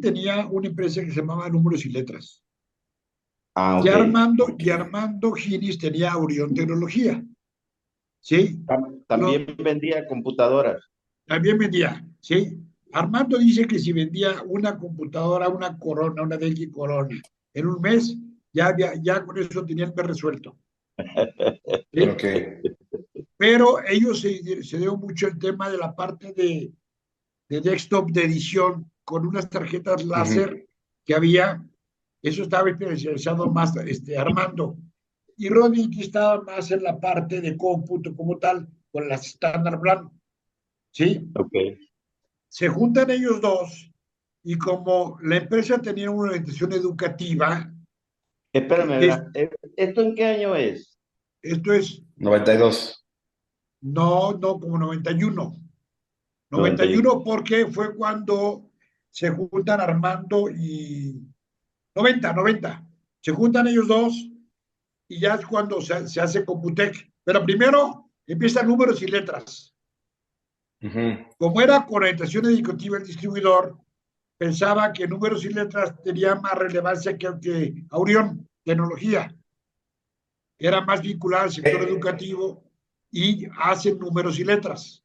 tenía una empresa que se llamaba Números y Letras. Ah, Y ok. Armando Ginis tenía Aurion Tecnología. ¿Sí? También vendía computadoras. También vendía, ¿sí? Armando dice que si vendía una computadora, una Corona, una Dell Corona, en un mes, ya con eso tenía el mes resuelto. ¿Sí? Ok. Pero ellos se dio mucho el tema de la parte de desktop de edición con unas tarjetas láser que había. Eso estaba especializado más Armando. Y Rodney estaba más en la parte de cómputo como tal, con las Standard Brand. ¿Sí? Ok. Se juntan ellos dos y como la empresa tenía una orientación educativa, Espérame, que ¿verdad? ¿Esto en qué año es? esto es, 92. no como 91, 91. 91 porque fue cuando se juntan Armando y 90, se juntan ellos dos y ya es cuando se hace Computec, pero primero empiezan números y letras. Como era con orientación educativa el distribuidor, pensaba que números y letras tenía más relevancia que Aurión, tecnología. Era más vinculada al sector educativo y hacen números y letras.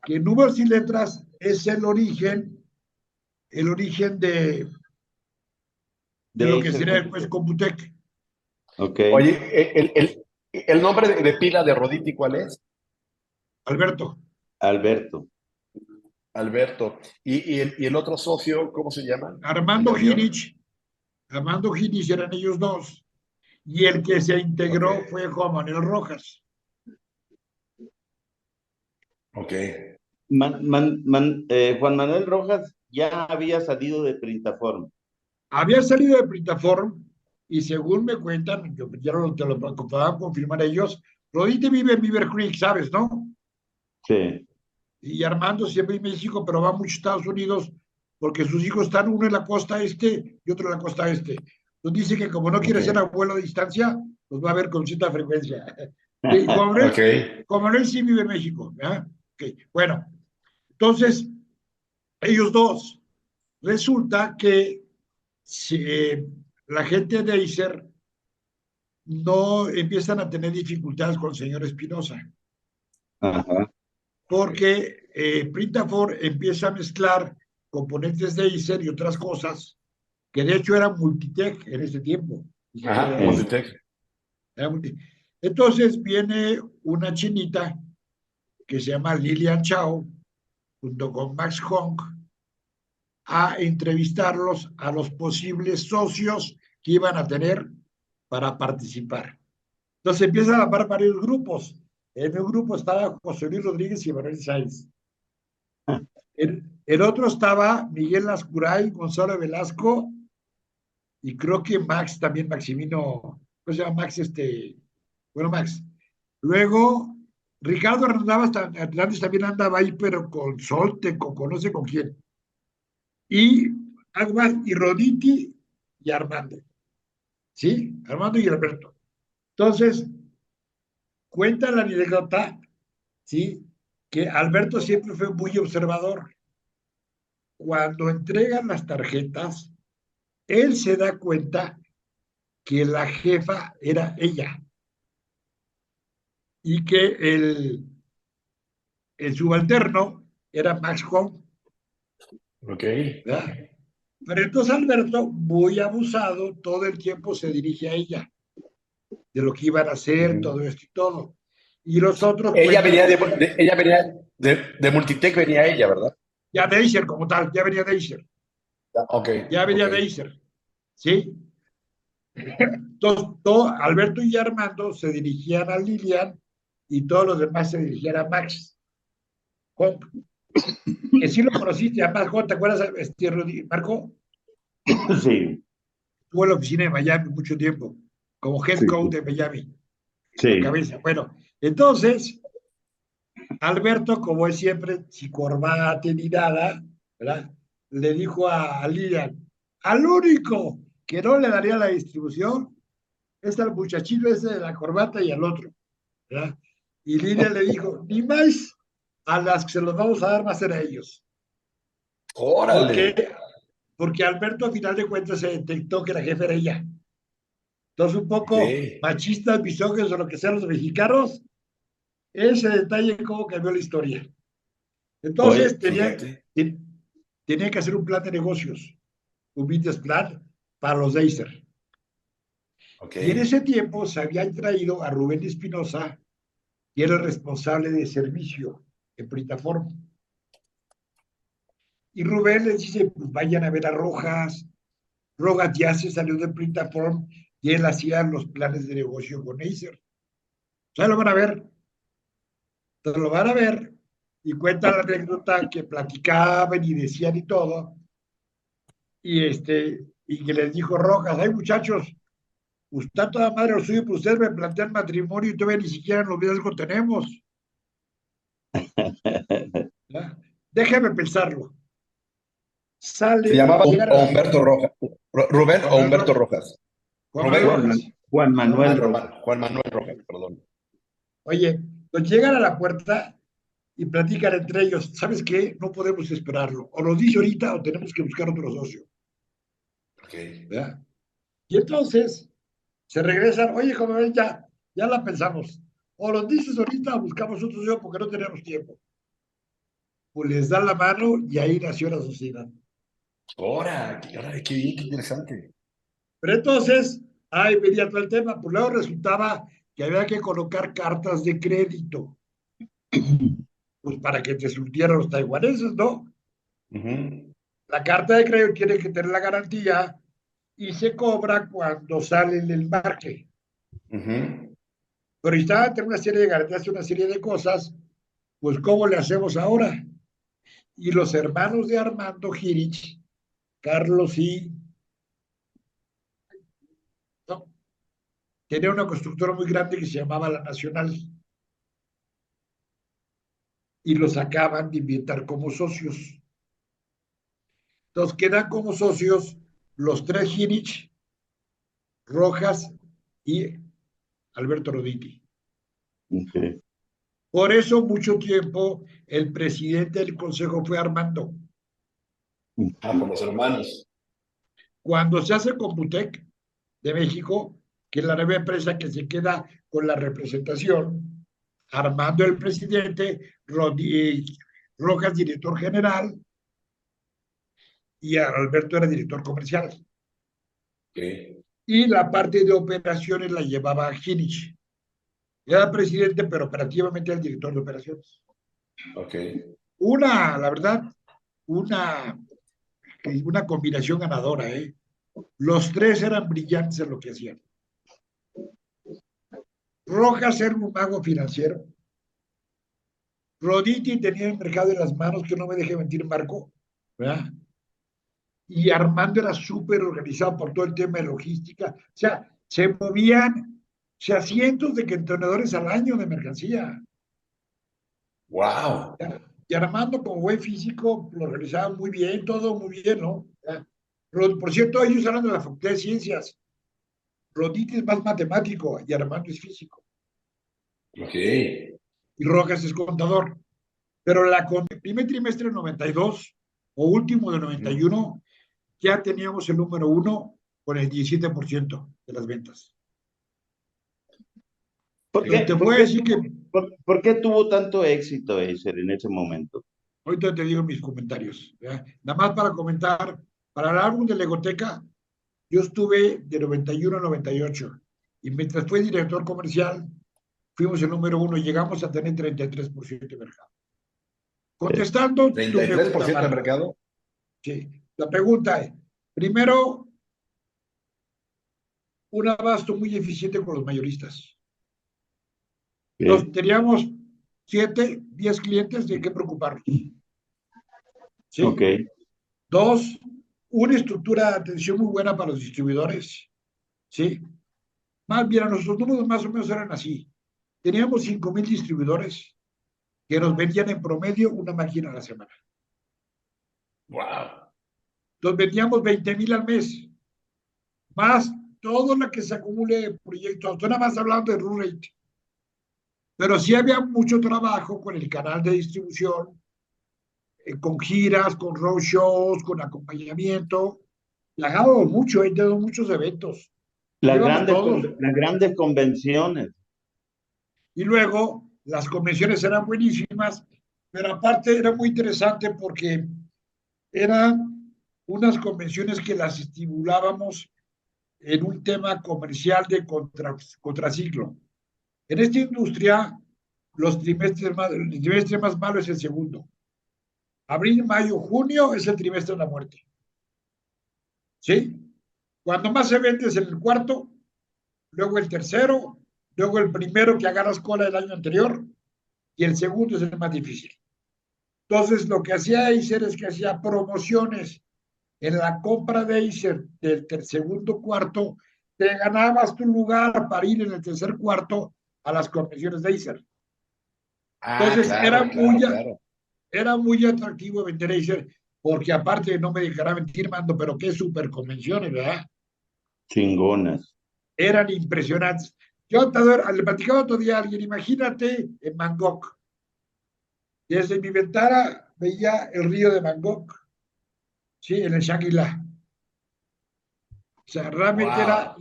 Que números y letras es el origen de lo De que Acer sería después Computec. Computec. Ok. Oye, el nombre de pila de Roditi, ¿cuál es? Alberto, Alberto. Alberto. ¿Y el otro socio, cómo se llama? ¿El de Armando Aurión? Ginich, Armando Ginich eran ellos dos. Y el que se Ok, integró fue Juan Manuel Rojas. ok. Juan Manuel Rojas ya había salido de Printaform. Había salido de Printaform y según me cuentan, yo ya no te lo puedan confirmar ellos, Rodite vive en Beaver Creek, ¿sabes, no? Sí. Y Armando siempre en México, pero va mucho a Estados Unidos porque sus hijos están uno en la costa este y otro en la costa este. Entonces dice que como no quiere Ok, ser abuelo a distancia, los va a ver con cierta frecuencia. Y ok. Juan Manuel sí vive en México. ¿Eh? Okay. Bueno, entonces, ellos dos, resulta que si, la gente de Acer no empiezan a tener dificultades con el señor Espinosa, Ajá. porque Printafor empieza a mezclar componentes de Acer y otras cosas, que de hecho era Multitech en ese tiempo. Ajá, Sí. Multitech. Entonces viene una chinita que se llama Lilian Chao, junto con Max Honk, a entrevistarlos a los posibles socios que iban a tener para participar. Entonces empiezan a armar varios grupos. En un grupo estaba José Luis Rodríguez y Manuel Sáenz. En otro estaba Miguel Lascuray, Gonzalo Velasco y creo que Max también, Maximino, ¿cómo se llama Max? Bueno, Max. Luego, Ricardo Hernández también andaba ahí, pero con Soltec o con no sé con quién. Y Aguas y Roditi y Armando. ¿Sí? Armando y Alberto. Entonces, cuenta la anécdota, ¿sí? Que Alberto siempre fue muy observador. Cuando entregan las tarjetas, él se da cuenta que la jefa era ella y que el subalterno era Max Home, Ok. ¿verdad? Pero entonces Alberto, muy abusado, todo el tiempo se dirige a ella, de lo que iban a hacer, todo Ujú. esto y todo. Y los otros Ella cuentan venía que ella venía de Multitech, venía ella, ¿verdad? ya Deiser como tal, ya venía Deiser, Ok, ya ok. venía Deiser, ¿sí? Entonces, Alberto y Armando se dirigían a Lilian y todos los demás se dirigían a Max. Que sí lo conociste, además, ¿te acuerdas, Marco? Sí, Estuvo en la oficina de Miami mucho tiempo, como head sí, coach de Miami, la sí. cabeza. Bueno, entonces, Alberto, como es siempre, si corbata ni nada, ¿verdad? Le dijo a Lilian, al único que no le daría la distribución es al muchachito ese de la corbata y al otro, ¿verdad? Y Lilian le dijo, ni más, a las que se los vamos a dar más a ellos. Órale. Porque porque Alberto a final de cuentas se detectó que la jefe era ella. Entonces, un poco Ok. machistas, misóginos o lo que sean los mexicanos, ese detalle cómo cambió la historia. Entonces, Oye, Fíjate. tenía que hacer un plan de negocios, un business plan para los Acer. Ok. Y en ese tiempo se habían traído a Rubén Espinosa, que era el responsable de servicio en Pritaform. Y Rubén les dice, pues vayan a ver a Rojas. Rojas ya se salió de Pritaform y él hacía los planes de negocio con Acer. Ya lo van a ver, lo van a ver. Y cuenta la anécdota que platicaban y decían y todo. Y que les dijo Rojas, ay muchachos, pues está toda madre lo suyo, pues ustedes me plantean matrimonio y todavía ni siquiera noviazgo tenemos. ¿Ya? Déjeme pensarlo. Se Salen, llamaba llegan a la Humberto Rojas. Rubén o Juan Manuel Humberto Rojas. Rojas. Juan Manuel Rubén. Rojas. Juan Manuel Rojas. Juan Manuel Rojas, perdón. Oye, pues llegan a la puerta y platican entre ellos, ¿sabes qué? No podemos esperarlo. O nos dice ahorita o tenemos que buscar otro socio. Ok. ¿Ya? Y entonces se regresan, oye, como ven, ya la pensamos. O nos dices ahorita o buscamos otro socio porque no tenemos tiempo. Pues les dan la mano y ahí nació la sociedad. Ahora, qué bien, qué interesante. Pero entonces, ahí venía todo el tema, pues luego resultaba que había que colocar cartas de crédito, pues para que te surtieran los taiwaneses, ¿no? Ujú, La carta de crédito tiene que tener la garantía y se cobra cuando sale en el marque. ujú. Pero estaba tener una serie de garantías, una serie de cosas, pues ¿cómo le hacemos ahora? Y los hermanos de Armando Girich, Carlos y ¿no? Tenía una constructora muy grande que se llamaba La Nacional y los acaban de invitar como socios. Entonces quedan como socios los tres Girich, Rojas y Alberto Roditi. Okay. Por eso mucho tiempo el presidente del consejo fue Armando. Ah, por los hermanos. Cuando se hace Computec de México, que es la nueva empresa que se queda con la representación, Armando el presidente, Rojas director general y Alberto era director comercial. Ok, Y la parte de operaciones la llevaba Ginich. Era presidente, pero operativamente era el director de operaciones. ok. La verdad, una, una combinación ganadora, ¿eh? Los tres eran brillantes en lo que hacían. Rojas era un mago financiero. Roditi tenía el mercado en las manos, que no me deje mentir Marco, ¿verdad? Y Armando era súper organizado por todo el tema de logística. O sea, se movían, o sea, cientos de contenedores al año de mercancía. Wow. Y Armando, como buen físico, lo organizaba muy bien, todo muy bien, ¿no? Por cierto, ellos hablan de la Facultad de Ciencias. Roditi es más matemático y Armando es físico. Ok. Y Rojas es contador. Pero el primer trimestre del 92 o último del Ujú. 91 ya teníamos el número uno con el 17% de las ventas. ¿Por Entonces qué, te por puedo qué decir que, tuvo, por qué tuvo tanto éxito Acer en ese momento? ahorita te digo mis comentarios. ¿Ya? Nada más para comentar, para el álbum de Legoteca, yo estuve de 91 a 98 y mientras fue director comercial, fuimos el número uno y llegamos a tener 33% de mercado. Contestando tu ¿Treinta y tres por pregunta, ciento de Marco. mercado? Sí, la pregunta es, primero, un abasto muy eficiente con los mayoristas. Entonces, Okay. teníamos 7, 10 clientes de qué preocuparnos. Ok. ¿Sí? Dos, una estructura de atención muy buena para los distribuidores. ¿Sí? Más bien, nuestros números más o menos eran así. Teníamos 5,000 distribuidores que nos vendían en promedio una máquina a la semana. Wow. Entonces, vendíamos 20,000 al mes, más todo lo que se acumule de proyectos. Estoy nada más hablando de run rate. Pero sí había mucho trabajo con el canal de distribución, con giras, con road shows, con acompañamiento. Viajamos mucho, tenemos muchos eventos. Íbamos todos. Las grandes convenciones. Y luego las convenciones eran buenísimas, pero aparte era muy interesante porque eran unas convenciones que las estimulábamos en un tema comercial de contraciclo. En esta industria, el trimestre más malo es el segundo. Abril, mayo, junio es el trimestre de la muerte. ¿Sí? Cuando más se vende es en el cuarto, luego el tercero, luego el primero que agarras cola del año anterior y el segundo es el más difícil. Entonces, lo que hacía Acer es que hacía promociones en la compra de Acer del segundo cuarto, te ganabas tu lugar para ir en el tercer cuarto a las convenciones de Acer. Entonces, era muy atractivo vender Acer, porque aparte, no me dejará mentir, Mando, pero qué super convenciones, ¿verdad? Chingonas. Eran impresionantes. Yo le platicaba otro día a alguien, imagínate en Bangkok. Desde mi ventana veía el río de Bangkok, sí, en el Shangri-La. O sea, realmente era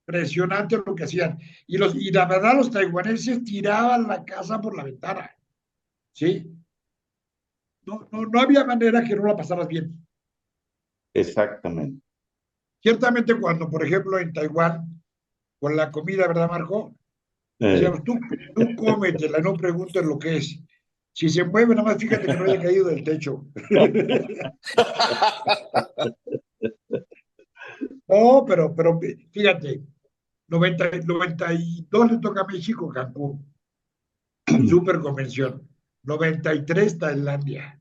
impresionante lo que hacían. Y la verdad, los taiwaneses tiraban la casa por la ventana, ¿sí? No había manera que no la pasaras bien. Exactamente. Ciertamente cuando, por ejemplo, en Taiwán, con la comida, ¿verdad, Marco? Decíamos, tú cómetela, no preguntes lo que es. Si se mueve, nada más fíjate que no haya caído del techo. No, pero fíjate, 92 le toca a México, Cancún, super convención. 93 Tailandia,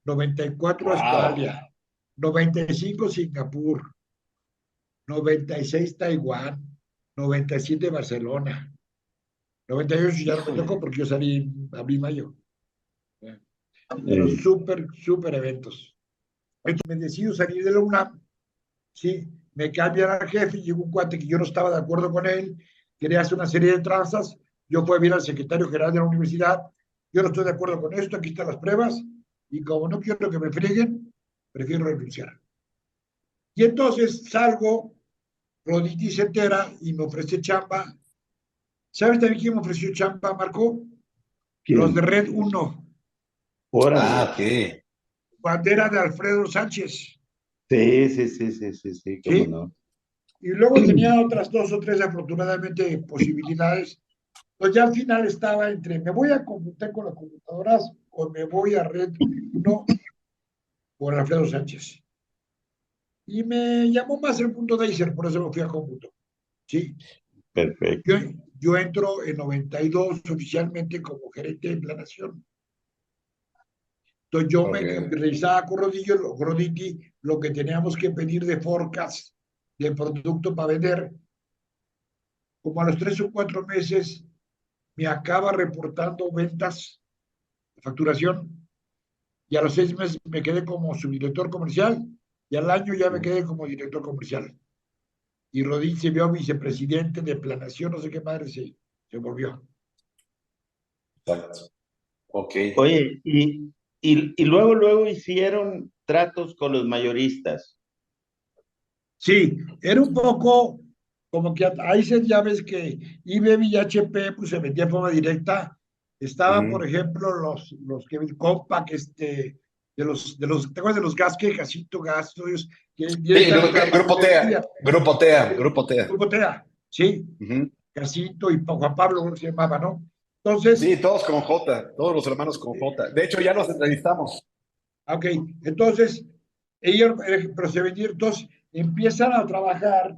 94 Australia, 95 Singapur, 96 Taiwán, 97 Barcelona, 98 ya no me tocó porque yo salí en abril-mayo. Pero súper eventos. Entonces me decido salir de la UNAM, ¿sí? Me cambian al jefe y llegó un cuate que yo no estaba de acuerdo con él, quería hacer una serie de tranzas, yo fui a ver al secretario general de la universidad, yo no estoy de acuerdo con esto, aquí están las pruebas, y como no quiero que me freguen, prefiero renunciar. Y entonces salgo, Roditi se entera y me ofrece chamba. ¿Sabes también quién me ofreció chamba, Marco? ¿Quién? Los de Red 1. Órale. Ok. Bandera de Alfredo Sánchez. Sí, cómo ¿Sí? no. Y luego tenía otras 2 o 3, afortunadamente, posibilidades. Pues ya al final estaba entre, me voy a computar con las computadoras o me voy a Red 1 por Alfredo Sánchez. Y me llamó más el punto de Acer, por eso me fui a cómputo. ¿Sí? Perfecto. Yo entro en 92 oficialmente como gerente de planación. Entonces yo me revisaba con Roditi lo que teníamos que pedir de forecast de producto para vender. Como a los 3 o 4 meses me acaba reportando ventas, facturación, y a los 6 meses me quedé como subdirector comercial, y al año ya me quedé como director comercial. Y Rodín se vio vicepresidente de planación, no sé qué madre se volvió. Exacto. Ok. Oye, y luego hicieron tratos con los mayoristas. Sí, era un poco como que ahí ya ves que IBM y HP pues, se vendía de forma directa. Estaban, por ejemplo, los que Compaq, ¿te acuerdas de los gas que Casito Gas, ellos que directamente Grupo TEA. Grupo TEA. Grupo TEA. Grupo TEA, sí, Casito y Juan Pablo, ¿cómo se llamaba, no? Entonces, Sí, todos con J, todos los hermanos con J. De hecho, ya los entrevistamos. ok, entonces, ellos, pero se vendieron, entonces empiezan a trabajar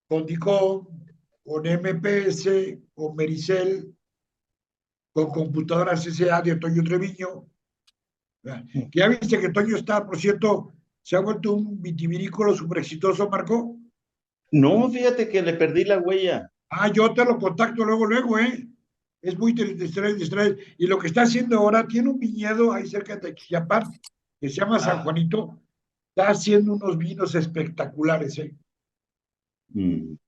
con DICOM, con MPS, con Mericel, con computadoras SA de Toño Treviño. Que ya viste que Toño está, por cierto, se ha vuelto un vitivinícola súper exitoso, Marco. No, fíjate que le perdí la huella. Ah, yo te lo contacto luego, ¿eh? Es muy distraído. Y lo que está haciendo ahora, tiene un viñedo ahí cerca de Tequisquiapan, que se llama San Juanito. Está haciendo unos vinos espectaculares, ¿eh?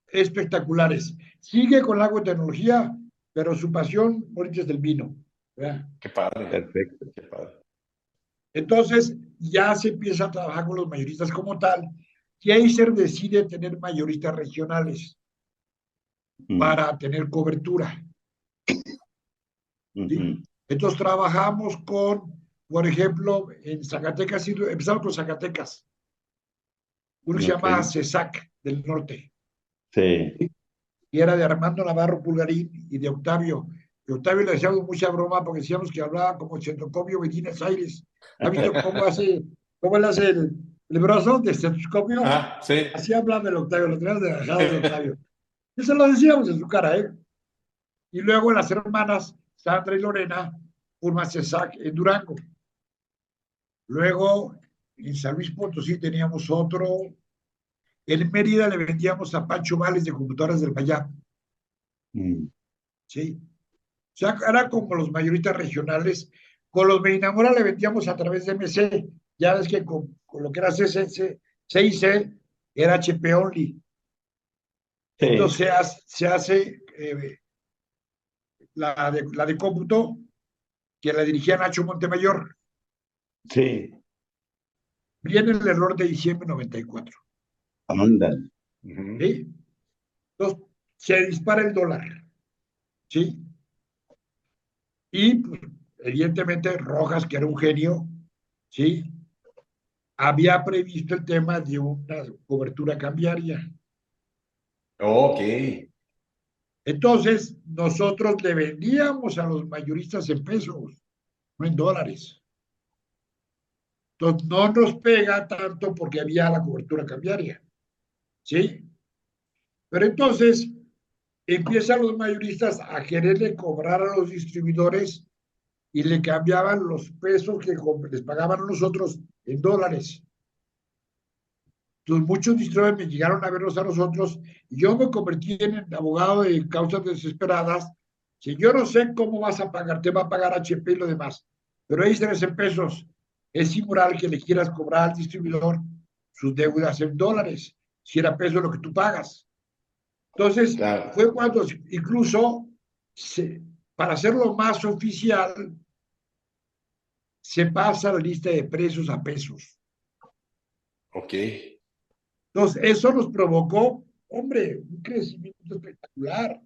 Espectaculares. Sigue con la agua tecnología, pero su pasión ahorita es del vino. ¿Verdad? Qué padre. Perfecto. Qué padre. Entonces, ya se empieza a trabajar con los mayoristas como tal, y Acer decide tener mayoristas regionales para tener cobertura. ¿Sí? Entonces, trabajamos con, por ejemplo, en Zacatecas, empezamos con Zacatecas, uno que se llama CESAC del norte. Sí. ¿Sí? Y era de Armando Navarro Pulgarín y de Octavio. Y Octavio le hacíamos mucha broma porque decíamos que hablaba como Centocopio Medina Aires. ¿Ha visto cómo él hace el brazo de estetoscopio? Ah, sí. Así hablaba el Octavio, lo teníamos de bajado de Octavio. Eso lo decíamos en su cara, ¿eh? Y luego las hermanas, Sandra y Lorena, forman CESAC en Durango. Luego, en San Luis Potosí teníamos otro. En Mérida le vendíamos a Pancho Vales de Computadoras del Mayab. ¿Sí? O sea, era como los mayoristas regionales. Con los Medinamora le vendíamos a través de MC. Ya ves que con lo que era CIC era HP only. Sí. Entonces se hace la de cómputo, que la dirigía Nacho Montemayor. Sí. Viene el error de diciembre 94. Ándale. ¿Sí? Entonces se dispara el dólar. ¿Sí? Y pues, evidentemente Rojas, que era un genio, ¿sí? Había previsto el tema de una cobertura cambiaria. Ok. Entonces, nosotros le vendíamos a los mayoristas en pesos, no en dólares. Entonces, no nos pega tanto porque había la cobertura cambiaria. ¿Sí? Pero entonces, empiezan los mayoristas a quererle cobrar a los distribuidores y le cambiaban los pesos que les pagaban a nosotros en dólares. Entonces, muchos distribuidores me llegaron a vernos a nosotros y yo me convertí en abogado de causas desesperadas. Si yo no sé cómo vas a pagar, te va a pagar HP y lo demás, pero ahí se en pesos. Es inmoral que le quieras cobrar al distribuidor sus deudas en dólares, si era peso lo que tú pagas. Entonces, Claro. fue cuando incluso, para hacerlo más oficial, se pasa la lista de precios a pesos. Ok. Entonces, eso nos provocó, hombre, un crecimiento espectacular,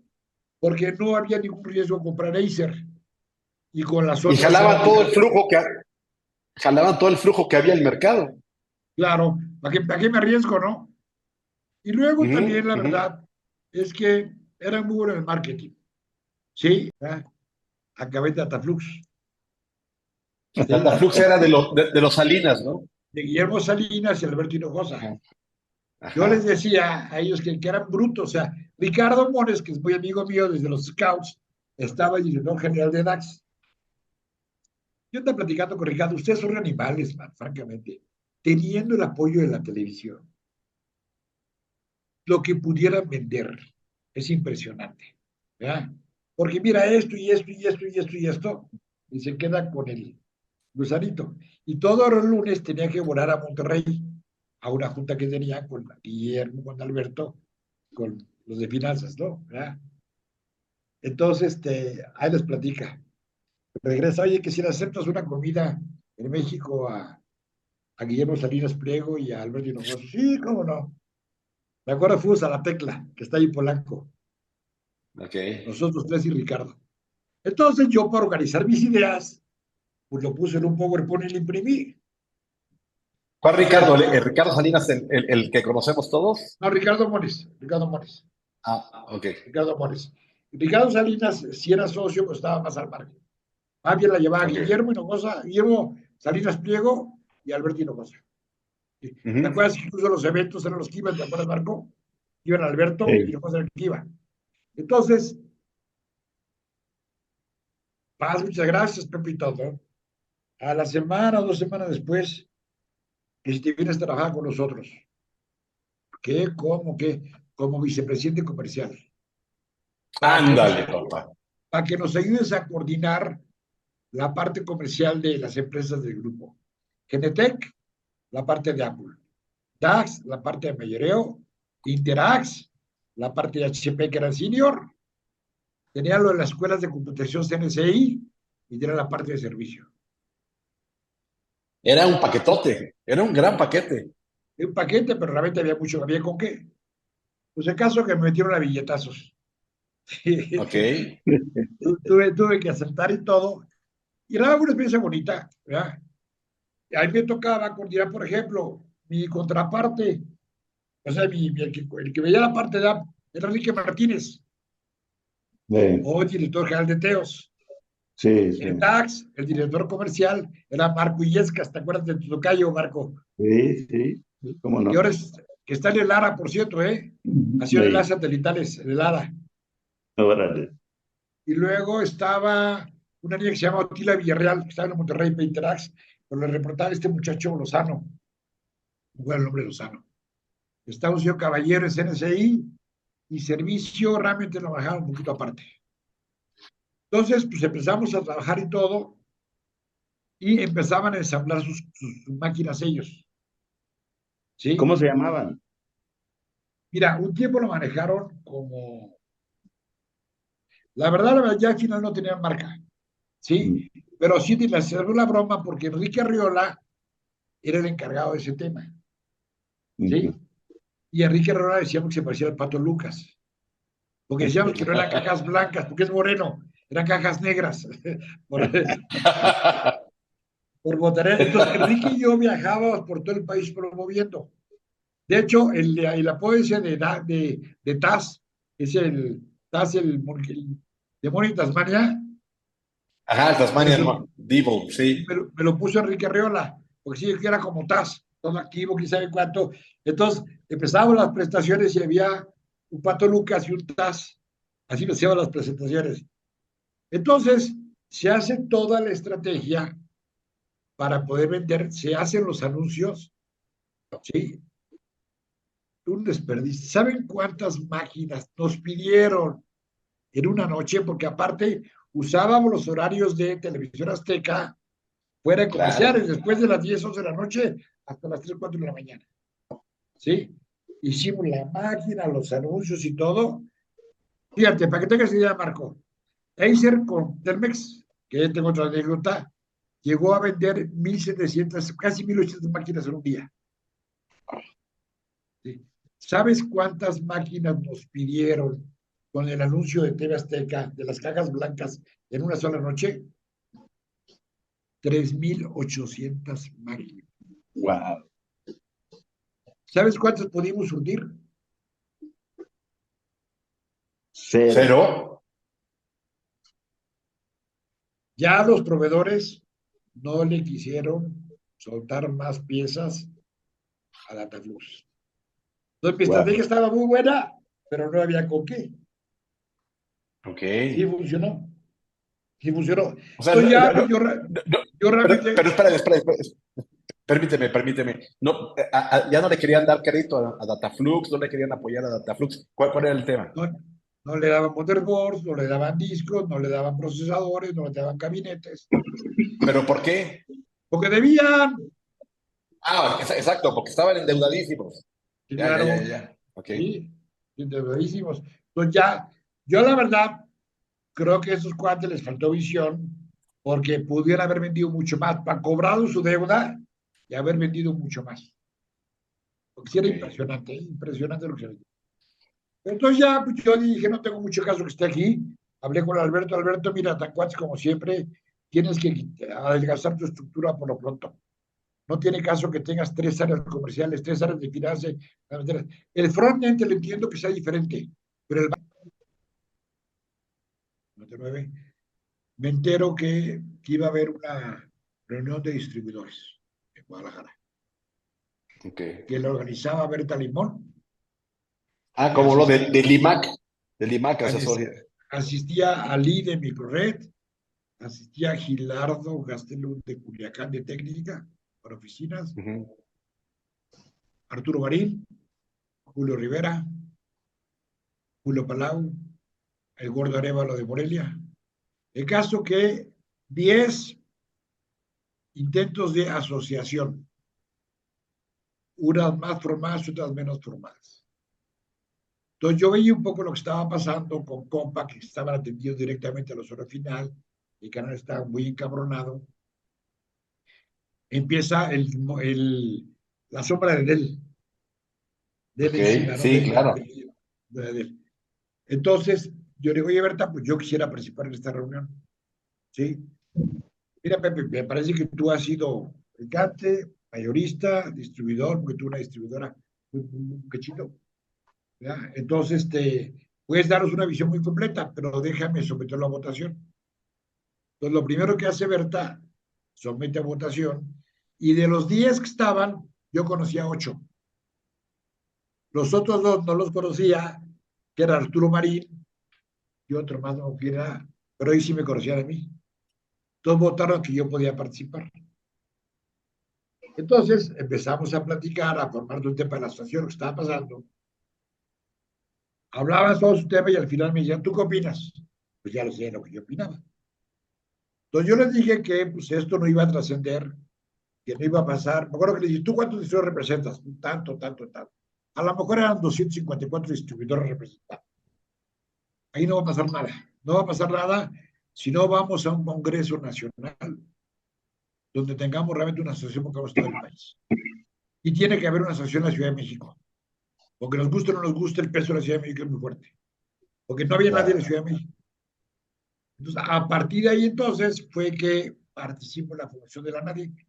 porque no había ningún riesgo comprar Acer. Y con las Y otras era, jalaban todo el flujo que había en el mercado. claro, ¿para qué me arriesgo, no? Y luego también la verdad es que era muy bueno en el marketing. Sí, acabé en Dataflux. Sí, Dataflux era de los Salinas, ¿no? de Guillermo Salinas y Alberto Hinojosa. Ajá. Yo les decía a ellos que eran brutos. O sea, Ricardo Mores, que es muy amigo mío desde los Scouts, estaba el director general de DAX. Yo estaba platicando con Ricardo, ustedes son animales, man, francamente, teniendo el apoyo de la televisión. Lo que pudieran vender es impresionante, ¿verdad? Porque mira esto y esto y esto y esto y esto, y se queda con el gusanito. Y todos los lunes tenía que volar a Monterrey, a una junta que tenía con Guillermo, con Alberto, con los de finanzas, ¿no? ¿Verdad? Entonces, ahí les platica. Regresa, oye, que si le aceptas una comida en México a Guillermo Salinas Pliego y a Alberto Hinojosa. Sí, cómo no. Me acuerdo, fuimos a La Tecla, que está ahí en Polanco. Ok. Nosotros tres y Ricardo. Entonces yo, para organizar mis ideas, pues lo puse en un PowerPoint y lo imprimí. ¿Cuál Ricardo? ¿El Ricardo Salinas, el que conocemos todos? No, Ricardo Mores. Ricardo Mores. Ah, ok. Ricardo Mores. Ricardo Salinas, si era socio, pues estaba más al margen. Más bien la llevaba Ok. Guillermo Hinojosa, Guillermo Salinas Pliego y Alberto Hinojosa. ¿Sí? ¿Te acuerdas que incluso los eventos eran los que iban? ¿Te acuerdas, Marco? Iban Alberto y Sí. Hinojosa era el que iba. Entonces, Paz, muchas gracias, Pepito, ¿no? A la semana o 2 semanas después, que si te vienes a trabajar con nosotros. ¿Qué? ¿Cómo? ¿Qué? Como vicepresidente comercial. Para que nos, Ándale, papá. para que nos ayudes a coordinar la parte comercial de las empresas del grupo. Genetec, la parte de Apple. DAX, la parte de mayoreo. Interax, la parte de HP, que era senior. Tenía lo de las escuelas de computación CNCI y tenía la parte de servicio. Era un paquetote, era un gran paquete. Un paquete, pero realmente había con qué. Pues el caso que me metieron a billetazos. Ok. Tuve que aceptar y todo. Y era una experiencia bonita, ¿verdad? Y a mí me tocaba coordinar, por ejemplo, mi contraparte, o sea, el que veía la parte de app era Enrique Martínez, Sí, o director general de Teos. sí, sí, En DAX, el director comercial era Marco Illescas, ¿te acuerdas de tu tocayo, Marco? sí, sí, sí, cómo Que no. ahora que está en el ARA, por cierto, ¿eh? Haciendo enlaces Sí, satelitales en el ARA. órale. Y luego estaba una niña que se llama Otila Villarreal, que estaba en Monterrey Painterax, pero le reportaba este muchacho Lozano, bueno, el nombre Lozano. Estaba un señor Caballero en CNCI y servicio realmente lo bajaron un poquito aparte. Entonces, pues empezamos a trabajar y todo, y empezaban a ensamblar sus máquinas ellos, ¿sí? ¿Cómo se llamaban? Mira, un tiempo lo manejaron como, la verdad, ya al final no tenían marca, ¿sí? Mm, Pero sí les sirvió la broma porque Enrique Arriola era el encargado de ese tema, ¿sí? ujú. Y Enrique Arriola decíamos que se parecía al Pato Lucas, porque decíamos que no eran cajas blancas, porque es moreno, eran cajas negras, por, por botanera. Entonces, Enrique y yo viajábamos por todo el país promoviendo. De hecho, el apodo ese de Taz, es el Taz, el demonio de Tasmania, Ajá, me Tasmanian Devil, sí. me lo puso Enrique Arriola, porque sí, que era como Taz, todo activo, quién sabe cuánto. Entonces, empezábamos las prestaciones y había un Pato Lucas y un Taz, así me hacían las presentaciones. Entonces, se hace toda la estrategia para poder vender, se hacen los anuncios, ¿sí? Un desperdicio. ¿Saben cuántas máquinas nos pidieron en una noche? Porque aparte usábamos los horarios de Televisión Azteca fuera de Claro. comerciales, después de las 10, 11 de la noche hasta las 3, 4 de la mañana. ¿Sí? Hicimos la máquina, los anuncios y todo. Fíjate, para que tengas idea, Marco, Acer con Telmex, que ya tengo otra anécdota, llegó a vender 1,700, casi 1,800 máquinas en un día. ¿Sí? ¿Sabes cuántas máquinas nos pidieron con el anuncio de TV Azteca de las cajas blancas en una sola noche? 3,800 máquinas. Wow. ¿Sabes cuántas pudimos surtir? Cero. Cero. Ya los proveedores no le quisieron soltar más piezas a Dataflux. Entonces mi estrategia Wow. estaba muy buena, pero no había con qué. Ok. Sí funcionó, sí funcionó. O sea, Entonces ya pues, yo pero realmente, espera. Permíteme. No, ya no le querían dar crédito a Dataflux, no le querían apoyar a Dataflux. ¿Cuál era el tema? no, no le daban motherboards, no le daban discos, no le daban procesadores, no le daban gabinetes, ¿Pero por qué? porque debían, Ah, exacto, porque estaban endeudadísimos. sí, Ya. claro, Ok. sí, endeudadísimos. Entonces ya, yo la verdad creo que a esos cuates les faltó visión porque pudieran haber vendido mucho más, para cobrado su deuda y haber vendido mucho más. Porque sí era Ok. impresionante lo que se vendió. Entonces ya pues, yo dije, no tengo mucho caso que esté aquí. Hablé con Alberto, mira, tan cuates como siempre, tienes que adelgazar tu estructura por lo pronto. No tiene caso que tengas 3 áreas comerciales, 3 áreas de finanzas. El frontend lo entiendo que sea diferente, pero el 99, me entero que iba a haber una reunión de distribuidores en Guadalajara, Ok. que la organizaba Berta Limón, Ah, que como lo de Limac Asesoría. asistía a Lee de Microred, asistía a Gilardo Gastelum de Culiacán de Técnica para oficinas, Ujú. Arturo Barín, Julio Rivera, Julio Palau, el Gordo Arevalo de Morelia. El caso que 10 intentos de asociación, unas más formadas y otras menos formadas. Entonces yo veía un poco lo que estaba pasando con Compa, que estaban atendidos directamente a la zona final, el canal estaba muy encabronado. empieza la sombra de Del. Del encima, Ok, ¿no? sí, claro. De Del. Entonces, yo le digo, oye, Berta, pues yo quisiera participar en esta reunión. ¿Sí? Mira, Pepe, me parece que tú has sido fabricante, mayorista, distribuidor, porque tú una distribuidora muy quechito. Entonces, puedes daros una visión muy completa, pero déjame someterlo a votación. Entonces, lo primero que hace Berta, somete a votación, y de los 10 que estaban, yo conocía 8. Los otros 2 no los conocía, que era Arturo Marín y otro más, no quiera, pero ahí sí me conocían a mí. Todos votaron que yo podía participar. Entonces empezamos a platicar, a formar un tema de la situación, lo que estaba pasando. Hablaban todo su tema y al final me decían, ¿tú qué opinas? Pues ya lo sé, lo que yo opinaba. Entonces yo les dije que pues, esto no iba a trascender, que no iba a pasar. Me acuerdo que les dije, ¿tú cuántos distribuidores representas? Tanto, tanto, tanto. A lo mejor eran 254 distribuidores representados. Ahí no va a pasar nada. No va a pasar nada si no vamos a un congreso nacional donde tengamos realmente una asociación por cada estado del país. Y tiene que haber una asociación en la Ciudad de México. Porque nos guste o no nos guste, el peso de la Ciudad de México es muy fuerte. Porque no había nadie en la Ciudad de México. Entonces, a partir de ahí entonces fue que participo en la formación de la NADIC.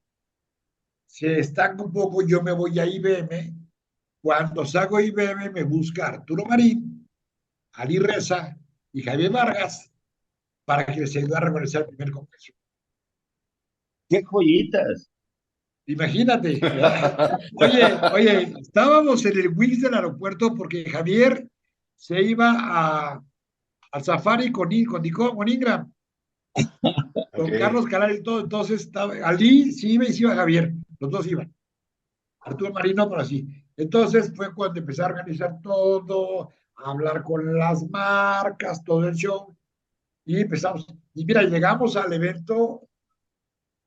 Se estanca un poco, yo me voy a IBM. Cuando salgo a IBM me busca Arturo Marín, Ali Reza y Javier Vargas para que les ayude a organizar el primer congreso. ¡Qué joyitas! Imagínate, ¿verdad? Oye, estábamos en el Wings del aeropuerto porque Javier se iba al safari con Ingram, con Carlos Ok. Caral y todo. Entonces, Ali sí iba y sí iba Javier, los dos iban. Arturo Marino, pero así. Entonces fue cuando empecé a organizar todo, a hablar con las marcas, todo el show, y empezamos. Y mira, llegamos al evento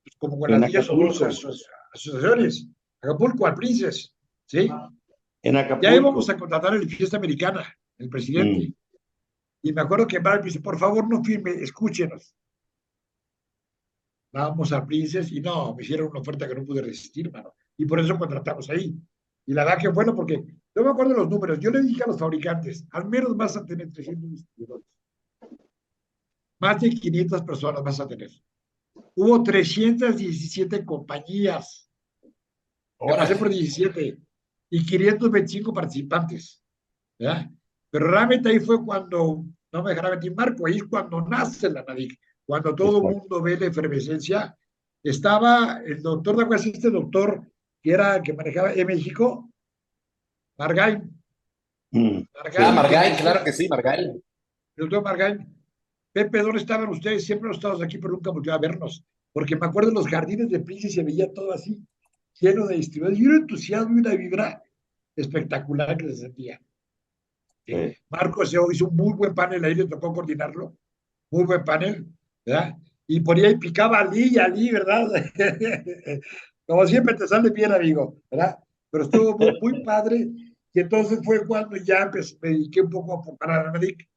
pues, como con En las 10 o 12 Acapulco. asociaciones. Acapulco, al Princess, ¿sí? En Ya íbamos Acapulco. a contratar el fiesta americana, el Mm. presidente. Y me acuerdo que Mark dice, por favor, no firme, escúchenos. Vamos al Princess y no, me hicieron una oferta que no pude resistir, mano. Y por eso contratamos ahí. Y la verdad que bueno, porque yo me acuerdo de los números. Yo le dije a los fabricantes, al menos vas a tener 300 distribuidores. Más de 500 personas vas a tener. Hubo 317 compañías. Me pasé Órale. por 17 y 525 participantes. ¿Ya? Pero realmente ahí fue cuando, no me dejará mentir Marco, ahí es cuando nace la NADIC, cuando todo el Exacto. mundo ve la efervescencia. Estaba el doctor, ¿de acuerdo? Este doctor que era el que manejaba en México, Margain, Mm. Ah, Margain, Sí. que me Margain, decía, claro que sí, Margain. el doctor Margain, Pepe, ¿dónde estaban ustedes? Siempre los estamos aquí, pero nunca volvió a vernos. Porque me acuerdo de los jardines de Prince y se veía todo así, lleno de distribuidores, y un entusiasmo y una vibra espectacular que se sentía. ¿Sí? Sí. Marco se hizo un muy buen panel, ahí le tocó coordinarlo, muy buen panel, ¿verdad? Y por ahí picaba Ali, ¿verdad? Como siempre te sale bien, amigo, ¿verdad? Pero estuvo muy, muy padre. Y entonces fue cuando ya me dediqué un poco a formar a la Medic.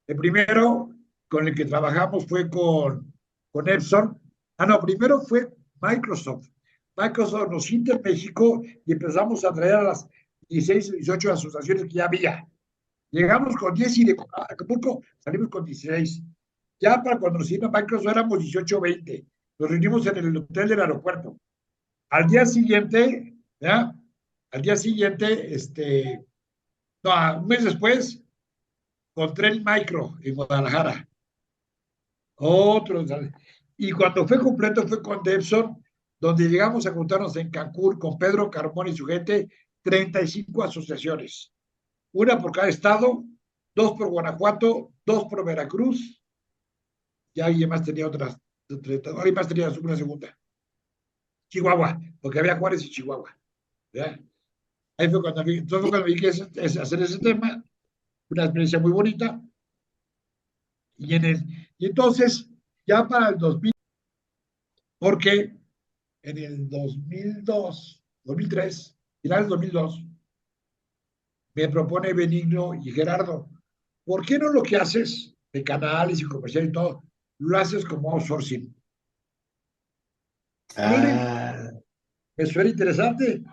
El primero con el que trabajamos fue con Epson. Ah, no, primero fue Microsoft. Microsoft nos cita en México y empezamos a traer a las 16 o 18 asociaciones que ya había. Llegamos con 10 y de Acapulco salimos con 16. Ya para cuando nos vino Microsoft éramos 18 o 20. Nos reunimos en el hotel del aeropuerto. Al día siguiente, ¿ya? Al día siguiente, no, un mes después, con Tren Micro en Guadalajara. Otro. Y cuando fue completo fue con Depson, donde llegamos a juntarnos en Cancún con Pedro Carmón y su gente, 35 asociaciones. Una por cada estado, 2 por Guanajuato, 2 por Veracruz, y alguien más tenía otras, alguien más tenía una segunda. Chihuahua, porque había Juárez y Chihuahua. ¿Ya? Ahí fue cuando vi que hacer ese tema, una experiencia muy bonita, y entonces, ya para el 2000, porque en el 2002, 2003, final del 2002, me propone Benigno y Gerardo, ¿por qué no lo que haces de canales y comercial y todo, lo haces como outsourcing? Órale, Ah, me suena interesante,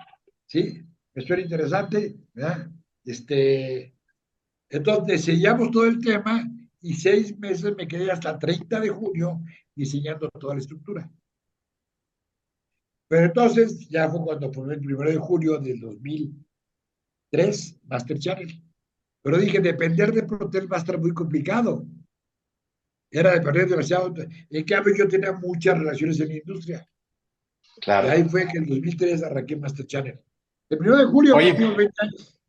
sí, me suena interesante, ¿verdad? Entonces sellamos todo el tema y 6 meses me quedé hasta 30 de junio diseñando toda la estructura. Pero entonces ya fue cuando fue el 1 de julio del 2003, Master Channel. Pero dije, depender de Protel va a estar muy complicado. Era depender demasiado. En cambio, yo tenía muchas relaciones en la industria. Y Claro. ahí fue que en el 2003 arranqué Master Channel. El 1 de julio Oye, cumplimos 20 años.